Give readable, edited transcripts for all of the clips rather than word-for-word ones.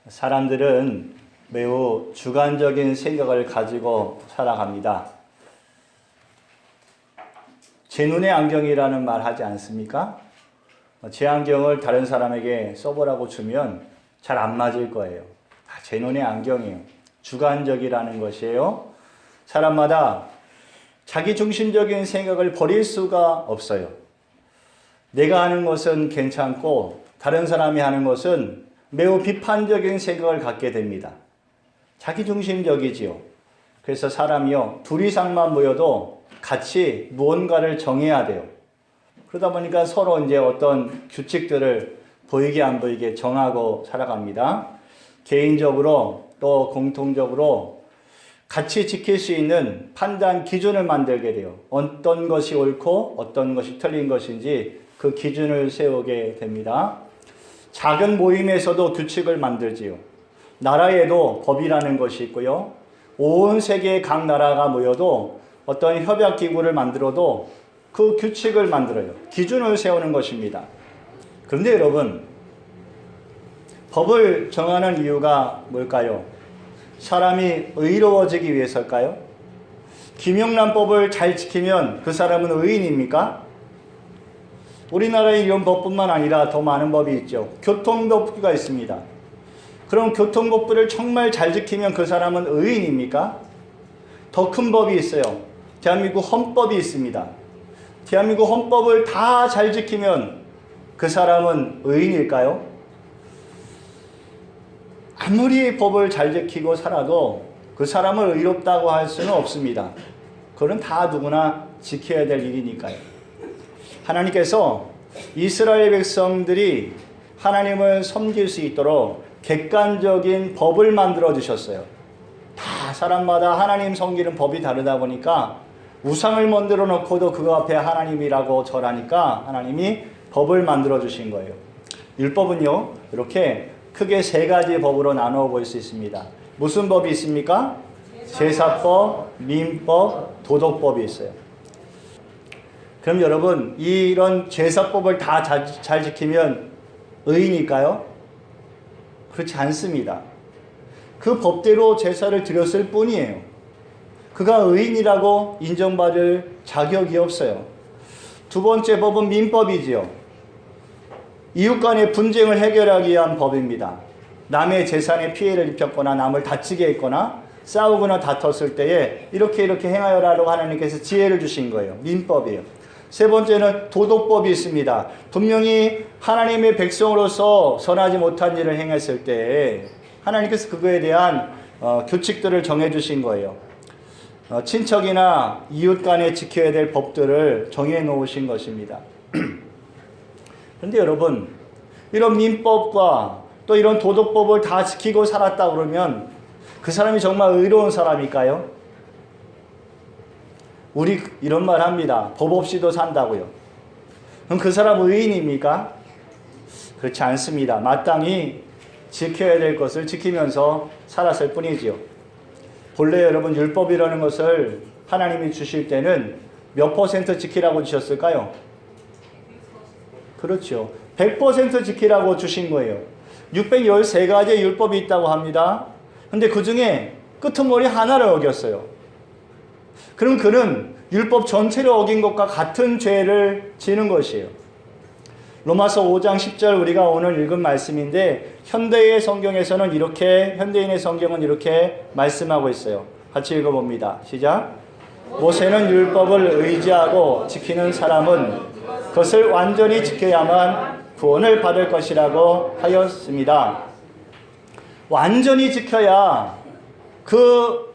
사람들은 매우 주관적인 생각을 가지고 살아갑니다. 제 눈의 안경이라는 말 하지 않습니까? 제 안경을 다른 사람에게 써보라고 주면 잘 안 맞을 거예요. 제 눈의 안경이에요. 주관적이라는 것이에요. 사람마다 자기 중심적인 생각을 버릴 수가 없어요. 내가 하는 것은 괜찮고 다른 사람이 하는 것은 매우 비판적인 생각을 갖게 됩니다. 자기 중심적이지요. 그래서 사람이요, 둘 이상만 모여도 같이 무언가를 정해야 돼요. 그러다 보니까 서로 이제 어떤 규칙들을 보이게 안 보이게 정하고 살아갑니다. 개인적으로 또 공통적으로 같이 지킬 수 있는 판단 기준을 만들게 돼요. 어떤 것이 옳고 어떤 것이 틀린 것인지 그 기준을 세우게 됩니다. 작은 모임에서도 규칙을 만들지요. 나라에도 법이라는 것이 있고요. 온 세계의 각 나라가 모여도 어떤 협약기구를 만들어도 그 규칙을 만들어요. 기준을 세우는 것입니다. 그런데 여러분, 법을 정하는 이유가 뭘까요? 사람이 의로워지기 위해서일까요? 김영란법을 잘 지키면 그 사람은 의인입니까? 우리나라에 이런 법뿐만 아니라 더 많은 법이 있죠. 교통법규가 있습니다. 그럼 교통법규를 정말 잘 지키면 그 사람은 의인입니까? 더 큰 법이 있어요. 대한민국 헌법이 있습니다. 대한민국 헌법을 다 잘 지키면 그 사람은 의인일까요? 아무리 법을 잘 지키고 살아도 그 사람을 의롭다고 할 수는 없습니다. 그건 다 누구나 지켜야 될 일이니까요. 하나님께서 이스라엘 백성들이 하나님을 섬길 수 있도록 객관적인 법을 만들어 주셨어요. 다 사람마다 하나님 섬기는 법이 다르다 보니까 우상을 만들어 놓고도 그거 앞에 하나님이라고 절하니까 하나님이 법을 만들어 주신 거예요. 율법은요, 이렇게 크게 세 가지 법으로 나누어 볼 수 있습니다. 무슨 법이 있습니까? 제사법, 민법, 도덕법이 있어요. 그럼 여러분, 이런 제사법을 다 잘 지키면 의인일까요? 그렇지 않습니다. 그 법대로 제사를 드렸을 뿐이에요. 그가 의인이라고 인정받을 자격이 없어요. 두 번째 법은 민법이지요. 이웃 간의 분쟁을 해결하기 위한 법입니다. 남의 재산에 피해를 입혔거나 남을 다치게 했거나 싸우거나 다퉜을 때에 이렇게 행하여라라고 하나님께서 지혜를 주신 거예요. 민법이에요. 세 번째는 도덕법이 있습니다. 분명히 하나님의 백성으로서 선하지 못한 일을 행했을 때 하나님께서 그거에 대한 규칙들을 정해주신 거예요. 친척이나 이웃 간에 지켜야 될 법들을 정해 놓으신 것입니다. 그런데 여러분, 이런 민법과 또 이런 도덕법을 다 지키고 살았다 그러면 그 사람이 정말 의로운 사람일까요? 우리 이런 말 합니다. 법 없이도 산다고요. 그럼 그 사람 의인입니까? 그렇지 않습니다. 마땅히 지켜야 될 것을 지키면서 살았을 뿐이지요. 본래 여러분, 율법이라는 것을 하나님이 주실 때는 몇 % 지키라고 주셨을까요? 그렇죠. 100% 지키라고 주신 거예요. 613가지의 율법이 있다고 합니다. 근데 그 중에 끄트머리 하나를 어겼어요. 그럼 그는 율법 전체를 어긴 것과 같은 죄를 지는 것이에요. 로마서 5장 10절 우리가 오늘 읽은 말씀인데 현대인의 성경은 이렇게 말씀하고 있어요. 같이 읽어봅니다. 시작. 모세는 율법을 의지하고 지키는 사람은 그것을 완전히 지켜야만 구원을 받을 것이라고 하였습니다. 완전히 지켜야 그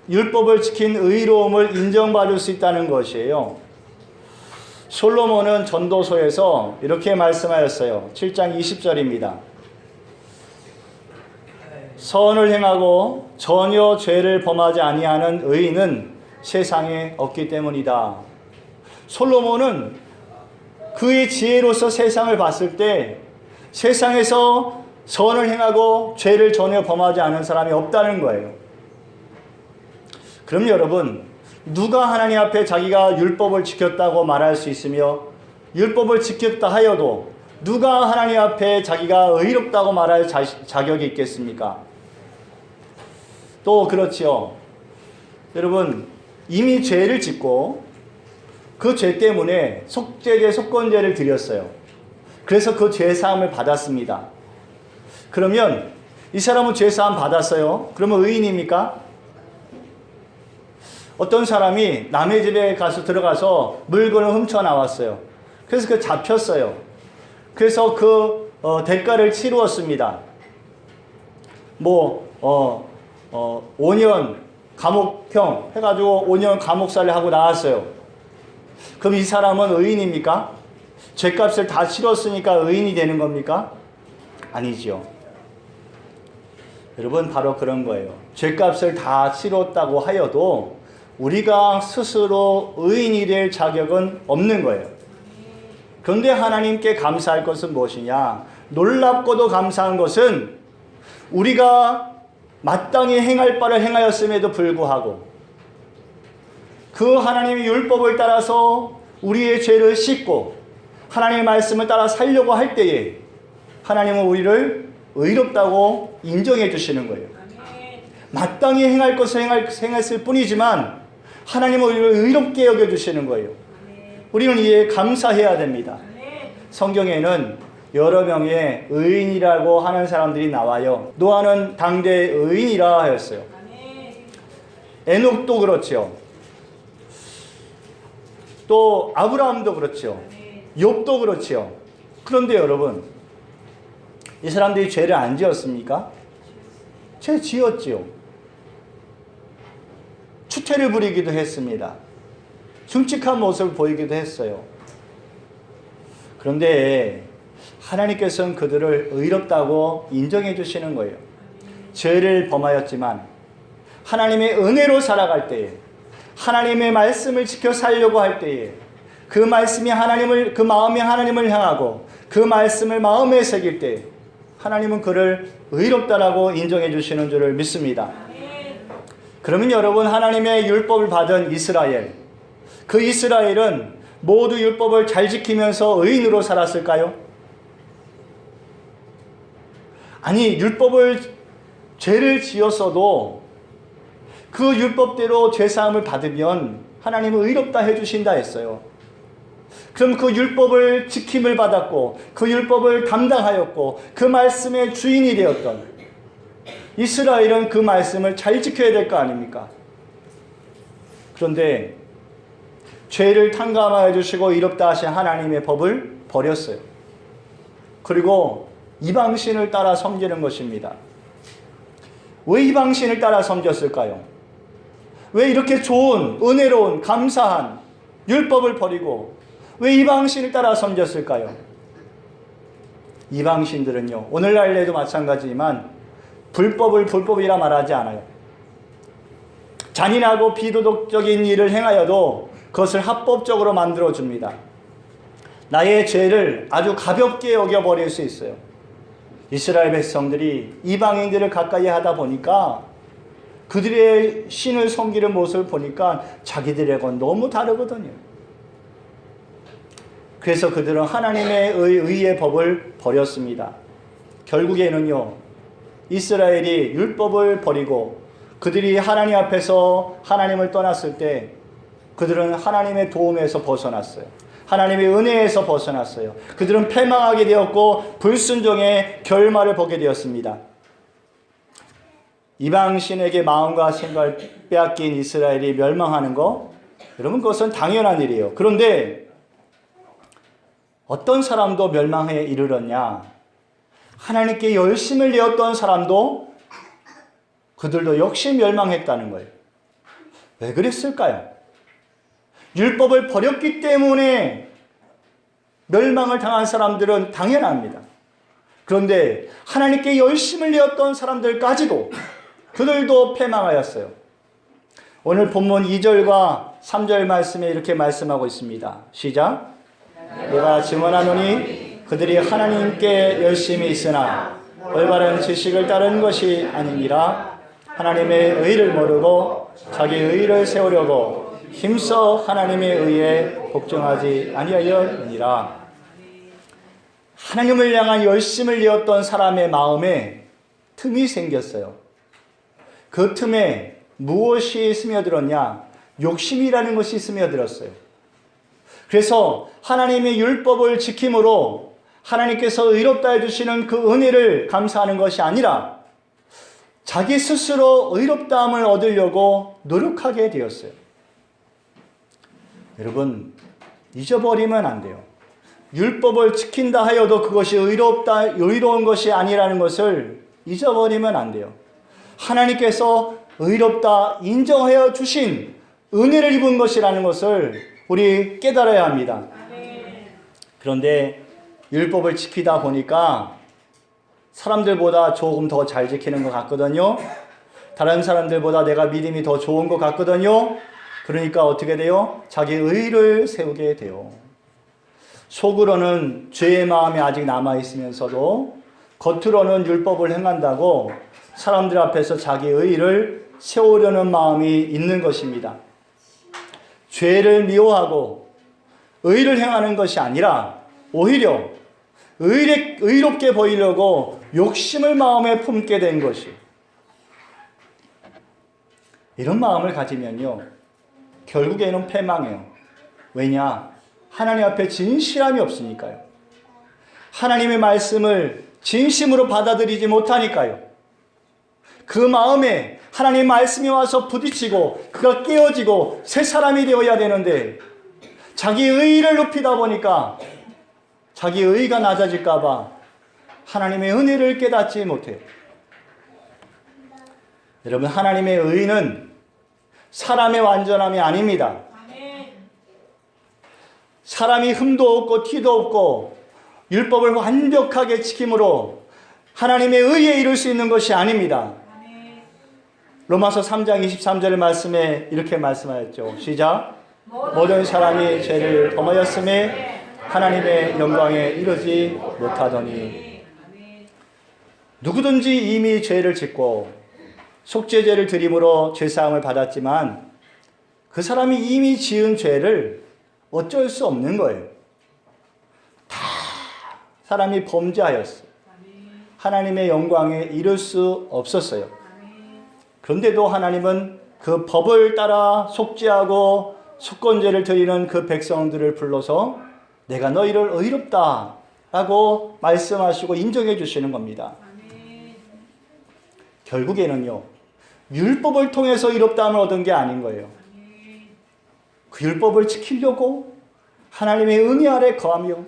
율법을 지킨 의로움을 인정받을 수 있다는 것이에요. 솔로몬은 전도서에서 이렇게 말씀하였어요. 7장 20절입니다. 선을 행하고 전혀 죄를 범하지 아니하는 의인은 세상에 없기 때문이다. 솔로몬은 그의 지혜로서 세상을 봤을 때 세상에서 선을 행하고 죄를 전혀 범하지 않은 사람이 없다는 거예요. 그럼 여러분, 누가 하나님 앞에 자기가 율법을 지켰다고 말할 수 있으며 율법을 지켰다 하여도 누가 하나님 앞에 자기가 의롭다고 말할 자격이 있겠습니까? 또 그렇지요. 여러분, 이미 죄를 짓고 그 죄 때문에 속죄제, 속건제를 드렸어요. 그래서 그 죄사함을 받았습니다. 그러면 이 사람은 죄사함 받았어요. 그러면 의인입니까? 어떤 사람이 남의 집에 가서 들어가서 물건을 훔쳐 나왔어요. 그래서 그 잡혔어요. 그래서 그 대가를 치루었습니다. 5년 감옥형 해가지고 5년 감옥살이 하고 나왔어요. 그럼 이 사람은 의인입니까? 죄값을 다 치렀으니까 의인이 되는 겁니까? 아니지요. 여러분, 바로 그런 거예요. 죄값을 다 치렀다고 하여도 우리가 스스로 의인이 될 자격은 없는 거예요. 그런데 하나님께 감사할 것은 무엇이냐? 놀랍고도 감사한 것은 우리가 마땅히 행할 바를 행하였음에도 불구하고 그 하나님의 율법을 따라서 우리의 죄를 씻고 하나님의 말씀을 따라 살려고 할 때에 하나님은 우리를 의롭다고 인정해 주시는 거예요. 마땅히 행할 것을 행했을 뿐이지만 하나님은 우리를 의롭게 여겨주시는 거예요. 우리는 이에 감사해야 됩니다. 성경에는 여러 명의 의인이라고 하는 사람들이 나와요. 노아는 당대 의인이라 하였어요. 에녹도 그렇죠. 또 아브라함도 그렇죠. 욥도 그렇죠. 그런데 여러분, 이 사람들이 죄를 안 지었습니까? 죄 지었지요. 추태를 부리기도 했습니다. 흉측한 모습을 보이기도 했어요. 그런데 하나님께서는 그들을 의롭다고 인정해 주시는 거예요. 죄를 범하였지만 하나님의 은혜로 살아갈 때에, 하나님의 말씀을 지켜 살려고 할 때에 그 말씀이 그 마음이 하나님을 향하고 그 말씀을 마음에 새길 때 하나님은 그를 의롭다라고 인정해 주시는 줄을 믿습니다. 그러면 여러분, 하나님의 율법을 받은 이스라엘, 그 이스라엘은 모두 율법을 잘 지키면서 의인으로 살았을까요? 아니, 죄를 지었어도 그 율법대로 죄사함을 받으면 하나님은 의롭다 해주신다 했어요. 그럼 그 율법을 지킴을 받았고 그 율법을 담당하였고 그 말씀의 주인이 되었던 이스라엘은 그 말씀을 잘 지켜야 될 거 아닙니까? 그런데 죄를 탕감하여 주시고 의롭다 하신 하나님의 법을 버렸어요. 그리고 이방신을 따라 섬기는 것입니다. 왜 이방신을 따라 섬겼을까요? 왜 이렇게 좋은, 은혜로운, 감사한 율법을 버리고 왜 이방신을 따라 섬겼을까요? 이방신들은요, 오늘날에도 마찬가지지만 불법을 불법이라 말하지 않아요. 잔인하고 비도덕적인 일을 행하여도 그것을 합법적으로 만들어줍니다. 나의 죄를 아주 가볍게 여겨버릴 수 있어요. 이스라엘 백성들이 이방인들을 가까이 하다 보니까 그들의 신을 섬기는 모습을 보니까 자기들하고는 너무 다르거든요. 그래서 그들은 하나님의 의의 법을 버렸습니다. 결국에는요, 이스라엘이 율법을 버리고 그들이 하나님 앞에서 하나님을 떠났을 때 그들은 하나님의 도움에서 벗어났어요. 하나님의 은혜에서 벗어났어요. 그들은 패망하게 되었고 불순종의 결말을 보게 되었습니다. 이방신에게 마음과 생각을 빼앗긴 이스라엘이 멸망하는 거, 여러분, 그것은 당연한 일이에요. 그런데 어떤 사람도 멸망에 이르렀냐? 하나님께 열심을 내었던 사람도 그들도 역시 멸망했다는 거예요. 왜 그랬을까요? 율법을 버렸기 때문에 멸망을 당한 사람들은 당연합니다. 그런데 하나님께 열심을 내었던 사람들까지도 그들도 패망하였어요. 오늘 본문 2절과 3절 말씀에 이렇게 말씀하고 있습니다. 시작. 내가 증언하노니 그들이 하나님께 열심히 있으나 올바른 지식을 따른 것이 아니니라. 하나님의 의를 모르고 자기 의를 세우려고 힘써 하나님의 의에 복종하지 아니하였느니라. 하나님을 향한 열심을 내었던 사람의 마음에 틈이 생겼어요. 그 틈에 무엇이 스며들었냐? 욕심이라는 것이 스며들었어요. 그래서 하나님의 율법을 지킴으로 하나님께서 의롭다 해주시는 그 은혜를 감사하는 것이 아니라 자기 스스로 의롭다함을 얻으려고 노력하게 되었어요. 여러분, 잊어버리면 안 돼요. 율법을 지킨다 하여도 그것이 의로운 것이 아니라는 것을 잊어버리면 안 돼요. 하나님께서 의롭다 인정하여 주신 은혜를 입은 것이라는 것을 우리 깨달아야 합니다. 그런데 율법을 지키다 보니까 사람들보다 조금 더 잘 지키는 것 같거든요. 다른 사람들보다 내가 믿음이 더 좋은 것 같거든요. 그러니까 어떻게 돼요? 자기 의를 세우게 돼요. 속으로는 죄의 마음이 아직 남아있으면서도 겉으로는 율법을 행한다고 사람들 앞에서 자기 의를 세우려는 마음이 있는 것입니다. 죄를 미워하고 의를 행하는 것이 아니라 오히려 의롭게 보이려고 욕심을 마음에 품게 된 것이. 이런 마음을 가지면요, 결국에는 패망해요. 왜냐? 하나님 앞에 진실함이 없으니까요. 하나님의 말씀을 진심으로 받아들이지 못하니까요. 그 마음에 하나님 말씀이 와서 부딪히고 그가 깨어지고 새 사람이 되어야 되는데 자기 의를 높이다 보니까 자기 의가 낮아질까 봐 하나님의 은혜를 깨닫지 못해요. 여러분, 하나님의 의는 사람의 완전함이 아닙니다. 사람이 흠도 없고 티도 없고 율법을 완벽하게 지킴으로 하나님의 의에 이룰 수 있는 것이 아닙니다. 로마서 3장 23절 말씀에 이렇게 말씀하였죠. 시작. 모든 사람이 죄를 범하였음에 하나님의 영광에 이르지 못하더니. 누구든지 이미 죄를 짓고 속죄제를 드림으로 죄사함을 받았지만 그 사람이 이미 지은 죄를 어쩔 수 없는 거예요. 다 사람이 범죄하였어요. 하나님의 영광에 이를 수 없었어요. 그런데도 하나님은 그 법을 따라 속죄하고 속건제를 드리는 그 백성들을 불러서 내가 너희를 의롭다 라고 말씀하시고 인정해 주시는 겁니다. 결국에는요, 율법을 통해서 의롭다함을 얻은 게 아닌 거예요. 그 율법을 지키려고 하나님의 은혜 아래 거하며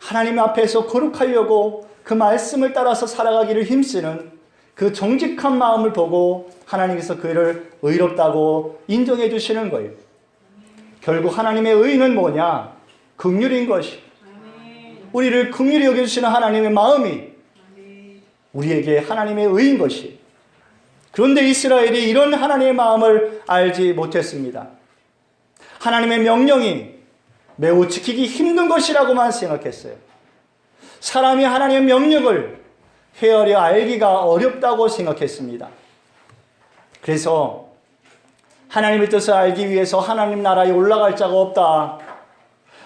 하나님 앞에서 거룩하려고 그 말씀을 따라서 살아가기를 힘쓰는 그 정직한 마음을 보고 하나님께서 그를 의롭다고 인정해 주시는 거예요. 결국 하나님의 의는 뭐냐? 긍휼인 것이. 우리를 긍휼히 여겨주시는 하나님의 마음이 우리에게 하나님의 의인 것이. 그런데 이스라엘이 이런 하나님의 마음을 알지 못했습니다. 하나님의 명령이 매우 지키기 힘든 것이라고만 생각했어요. 사람이 하나님의 명령을 헤아려 알기가 어렵다고 생각했습니다. 그래서 하나님의 뜻을 알기 위해서 하나님 나라에 올라갈 자가 없다.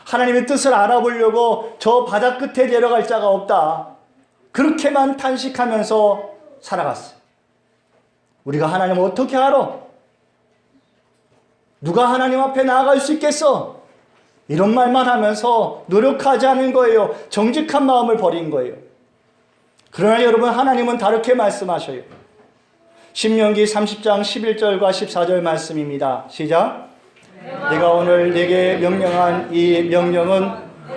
하나님의 뜻을 알아보려고 저 바다 끝에 내려갈 자가 없다. 그렇게만 탄식하면서 살아갔어요. 우리가 하나님을 어떻게 알아? 누가 하나님 앞에 나아갈 수 있겠어? 이런 말만 하면서 노력하지 않은 거예요. 정직한 마음을 버린 거예요. 그러나 여러분, 하나님은 다르게 말씀하셔요. 신명기 30장 11절과 14절 말씀입니다. 시작. 내가 오늘 네게 명령한 이 명령은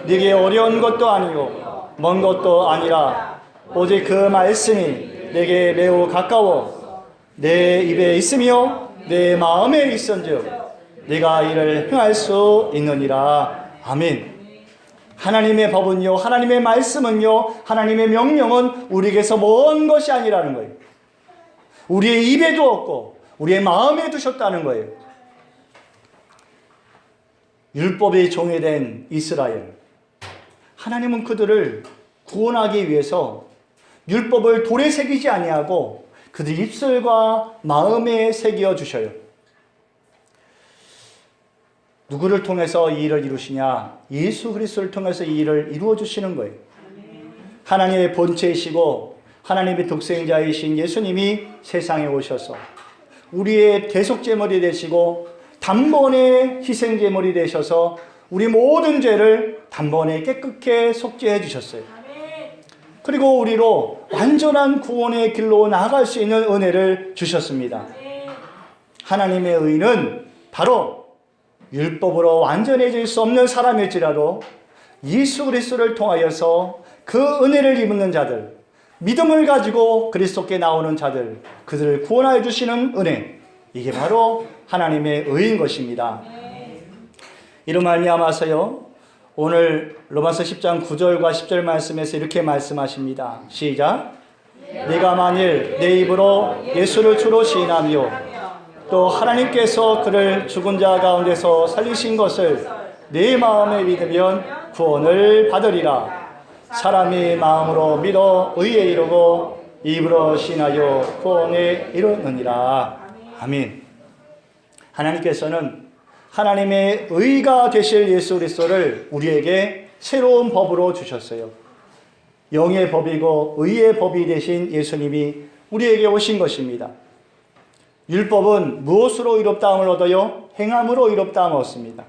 네게 어려운 것도 아니요 먼 것도 아니라 오직 그 말씀이 네게 매우 가까워 내 입에 있으며 내 마음에 있은즉 네가 이를 행할 수 있느니라. 아멘. 하나님의 법은요, 하나님의 말씀은요, 하나님의 명령은 우리에게서 먼 것이 아니라는 거예요. 우리의 입에도 없고 우리의 마음에 두셨다는 거예요. 율법의 종이 된 이스라엘, 하나님은 그들을 구원하기 위해서 율법을 돌에 새기지 아니하고 그들 입술과 마음에 새겨 주셔요. 누구를 통해서 이 일을 이루시냐? 예수 그리스도를 통해서 이 일을 이루어 주시는 거예요. 하나님의 본체이시고 하나님의 독생자이신 예수님이 세상에 오셔서 우리의 대속제물이 되시고 단번에 희생제물이 되셔서 우리 모든 죄를 단번에 깨끗게 속죄해 주셨어요. 그리고 우리로 완전한 구원의 길로 나아갈 수 있는 은혜를 주셨습니다. 하나님의 의는 바로 율법으로 완전해질 수 없는 사람일지라도 예수 그리스도를 통하여서 그 은혜를 입는 자들, 믿음을 가지고 그리스도께 나오는 자들, 그들을 구원하여 주시는 은혜, 이게 바로 하나님의 의인 것입니다. 이로 말미암아서요, 오늘 로마서 10장 9절과 10절 말씀에서 이렇게 말씀하십니다. 시작. 네가 만일 내 입으로 예수를 주로 시인하며 또 하나님께서 그를 죽은 자 가운데서 살리신 것을 내 마음에 믿으면 구원을 받으리라. 사람이 마음으로 믿어 의에 이르고 입으로 시인하여 구원에 이르느니라. 아멘. 하나님께서는 하나님의 의가 되실 예수 그리스도를 우리에게 새로운 법으로 주셨어요. 영의 법이고 의의 법이 되신 예수님이 우리에게 오신 것입니다. 율법은 무엇으로 의롭다함을 얻어요? 행함으로 의롭다함을 얻습니다.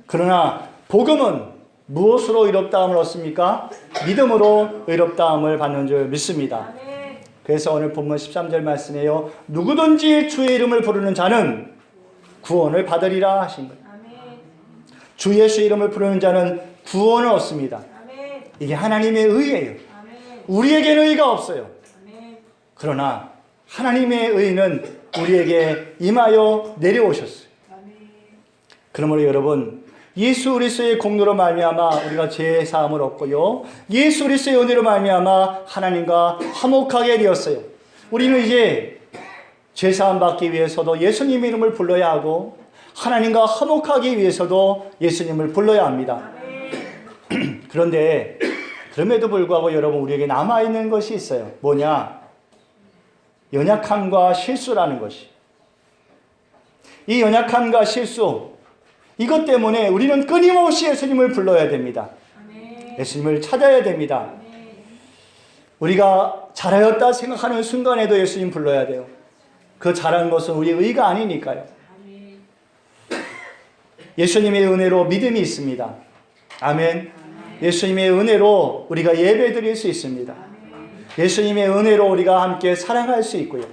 그러나 복음은 무엇으로 의롭다함을 얻습니까? 믿음으로 의롭다함을 받는 줄 믿습니다. 그래서 오늘 본문 13절 말씀에요, 누구든지 주의 이름을 부르는 자는 구원을 받으리라 하신 거예요. 주 예수 이름을 부르는 자는 구원을 얻습니다. 이게 하나님의 의예요. 우리에게는 의가 없어요. 그러나 하나님의 의는 우리에게 임하여 내려오셨어요. 그러므로 여러분, 예수 그리스도의 공로로 말미암아 우리가 죄 사함을 얻고요, 예수 그리스도의 은혜로 말미암아 하나님과 화목하게 되었어요. 우리는 이제 죄 사함 받기 위해서도 예수님 이름을 불러야 하고 하나님과 화목하기 위해서도 예수님을 불러야 합니다. 그런데 그럼에도 불구하고 여러분, 우리에게 남아있는 것이 있어요. 뭐냐? 연약함과 실수라는 것이. 이 연약함과 실수, 이것 때문에 우리는 끊임없이 예수님을 불러야 됩니다. 예수님을 찾아야 됩니다. 우리가 잘하였다 생각하는 순간에도 예수님 불러야 돼요. 그 잘한 것은 우리의 의가 아니니까요. 예수님의 은혜로 믿음이 있습니다. 아멘. 예수님의 은혜로 우리가 예배 드릴 수 있습니다. 예수님의 은혜로 우리가 함께 사랑할 수 있고요.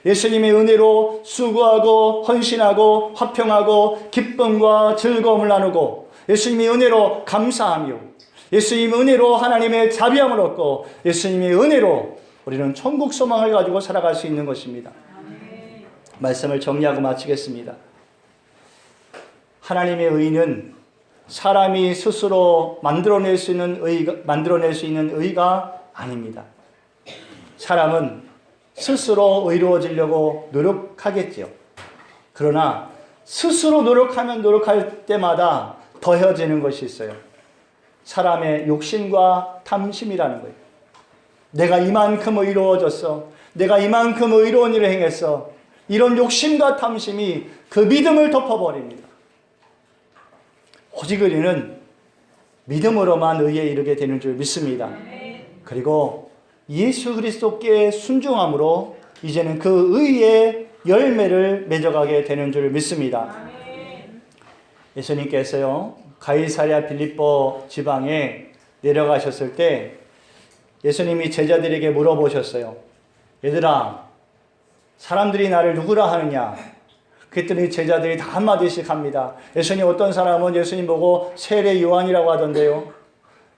예수님의 은혜로 수고하고 헌신하고 화평하고 기쁨과 즐거움을 나누고, 예수님의 은혜로 감사하며, 예수님의 은혜로 하나님의 자비함을 얻고, 예수님의 은혜로 우리는 천국 소망을 가지고 살아갈 수 있는 것입니다. 말씀을 정리하고 마치겠습니다. 하나님의 의는 사람이 스스로 만들어낼 수 있는 의가 아닙니다. 사람은 스스로 의로워지려고 노력하겠죠. 그러나 스스로 노력하면 노력할 때마다 더해지는 것이 있어요. 사람의 욕심과 탐심이라는 거예요. 내가 이만큼 의로워졌어. 내가 이만큼 의로운 일을 행했어. 이런 욕심과 탐심이 그 믿음을 덮어버립니다. 오직 우리는 믿음으로만 의에 이르게 되는 줄 믿습니다. 그리고 예수 그리스도께 순종함으로 이제는 그 의의 열매를 맺어가게 되는 줄 믿습니다. 예수님께서요, 가이사랴 빌립보 지방에 내려가셨을 때 예수님이 제자들에게 물어보셨어요. 얘들아, 사람들이 나를 누구라 하느냐? 그랬더니 제자들이 다 한마디씩 합니다. 예수님, 어떤 사람은 예수님 보고 세례 요한이라고 하던데요.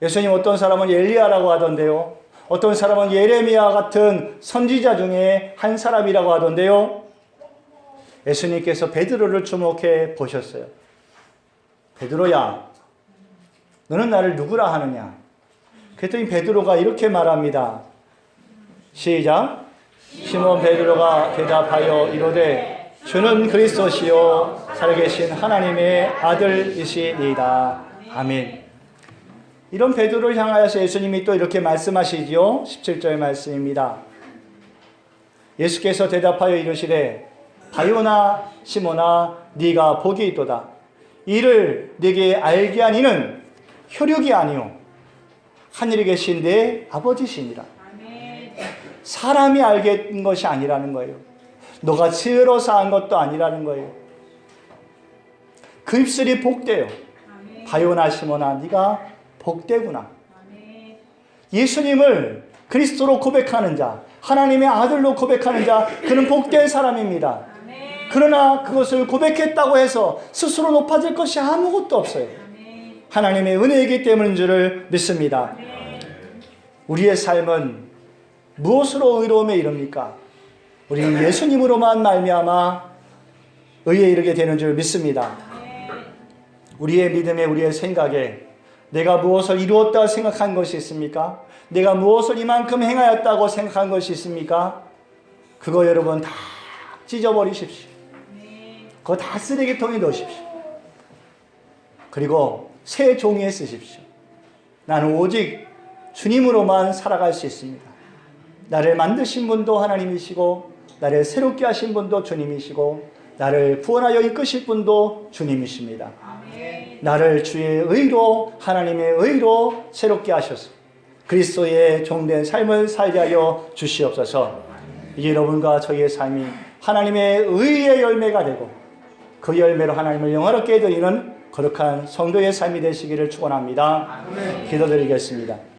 예수님, 어떤 사람은 엘리야라고 하던데요. 어떤 사람은 예레미야 같은 선지자 중에 한 사람이라고 하던데요. 예수님께서 베드로를 주목해 보셨어요. 베드로야, 너는 나를 누구라 하느냐? 그랬더니 베드로가 이렇게 말합니다. 시작. 시몬 베드로가 대답하여 이르되 주는 그리스도시요 살아계신 하나님의 아들이시니이다. 아멘. 이런 베드로를 향하여서 예수님이 또 이렇게 말씀하시지요. 17절 말씀입니다. 예수께서 대답하여 이르시되 바요나 시몬아, 네가 복이 있도다. 이를 네게 알게 한 이는 혈육이 아니요 하늘에 계신 내 아버지시니라. 사람이 알겠는 것이 아니라는 거예요. 너가 지으러서 한 것도 아니라는 거예요. 그 입술이 복되요. 바요나 시모나 네가 복되구나. 예수님을 그리스도로 고백하는 자, 하나님의 아들로 고백하는 자, 그는 복된 사람입니다. 그러나 그것을 고백했다고 해서 스스로 높아질 것이 아무것도 없어요. 하나님의 은혜이기 때문인 줄을 믿습니다. 우리의 삶은 무엇으로 의로움에 이릅니까? 우리는 예수님으로만 말미암아 의에 이르게 되는 줄 믿습니다. 우리의 믿음에, 우리의 생각에 내가 무엇을 이루었다고 생각한 것이 있습니까? 내가 무엇을 이만큼 행하였다고 생각한 것이 있습니까? 그거 여러분 다 찢어버리십시오. 그거 다 쓰레기통에 넣으십시오. 그리고 새 종이에 쓰십시오. 나는 오직 주님으로만 살아갈 수 있습니다. 나를 만드신 분도 하나님이시고, 나를 새롭게 하신 분도 주님이시고, 나를 구원하여 이끄실 분도 주님이십니다. 나를 주의 의로, 하나님의 의로 새롭게 하셔서 그리스도의 종된 삶을 살게 하여 주시옵소서. 이제 여러분과 저희의 삶이 하나님의 의의 열매가 되고 그 열매로 하나님을 영화롭게 드리는 거룩한 성도의 삶이 되시기를 축원합니다. 기도드리겠습니다.